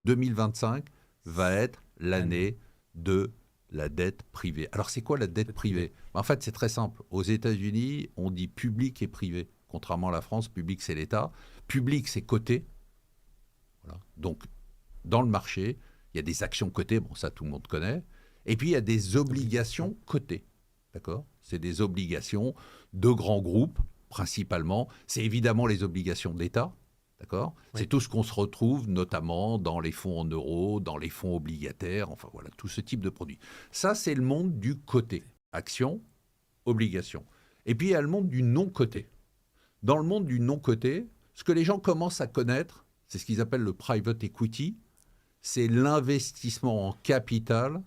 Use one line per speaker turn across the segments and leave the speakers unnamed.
2025 va être l'année de la dette privée. Alors, c'est quoi la dette privée? En fait, c'est très simple. Aux États-Unis, on dit public et privé. Contrairement à la France, public, c'est l'État. Public, c'est coté. Voilà. Donc, dans le marché, il y a des actions cotées, bon, ça, tout le monde connaît. Et puis, il y a des obligations cotées. D'accord? C'est des obligations de grands groupes, principalement. C'est évidemment les obligations d'État. D'accord?
Oui.
C'est tout ce qu'on se retrouve, notamment dans les fonds en euros, dans les fonds obligataires, enfin voilà, tout ce type de produits. Ça, c'est le monde du coté. Action, obligation. Et puis, il y a le monde du non-coté. Dans le monde du non-coté, ce que les gens commencent à connaître, c'est ce qu'ils appellent le private equity, c'est l'investissement en capital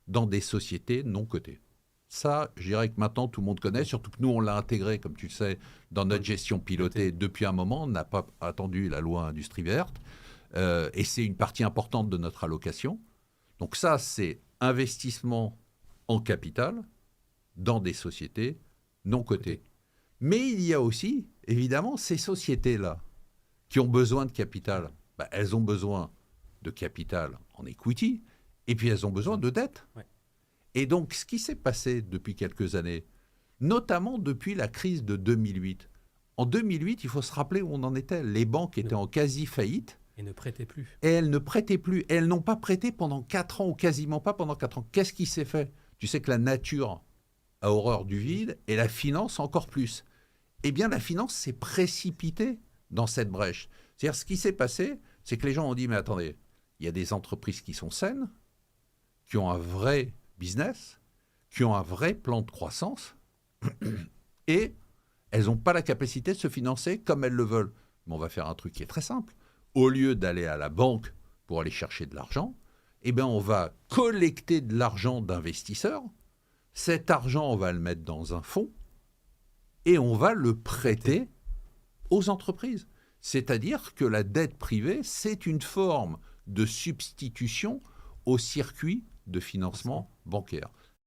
dans des sociétés non cotées. Ça, je dirais que maintenant, tout le monde connaît, surtout que nous, on l'a intégré, comme tu le sais, dans notre gestion pilotée depuis un moment. On n'a pas attendu la loi Industrie verte. Et c'est une partie importante de notre allocation. Donc ça, c'est investissement en capital dans des sociétés non cotées. Mais il y a aussi, évidemment, ces sociétés-là qui ont besoin de capital. Ben, elles ont besoin de capital en equity, et puis elles ont besoin de dette.
Ouais.
Et donc, ce qui s'est passé depuis quelques années, notamment depuis la crise de 2008, en 2008, il faut se rappeler où on en était. Les banques étaient en quasi-faillite.
Et ne prêtaient plus.
Et elles ne prêtaient plus. Et elles n'ont pas prêté pendant 4 ans, ou quasiment pas pendant 4 ans. Qu'est-ce qui s'est fait? Tu sais que la nature a horreur du vide, et la finance encore plus. Eh bien, la finance s'est précipitée dans cette brèche. C'est-à-dire, ce qui s'est passé, c'est que les gens ont dit, mais attendez, il y a des entreprises qui sont saines, qui ont un vrai business, qui ont un vrai plan de croissance, et elles n'ont pas la capacité de se financer comme elles le veulent. Mais on va faire un truc qui est très simple. Au lieu d'aller à la banque pour aller chercher de l'argent, eh bien, on va collecter de l'argent d'investisseurs. Cet argent, on va le mettre dans un fonds et on va le prêter aux entreprises. C'est-à-dire que la dette privée, c'est une forme de substitution au circuit de financement bancaire.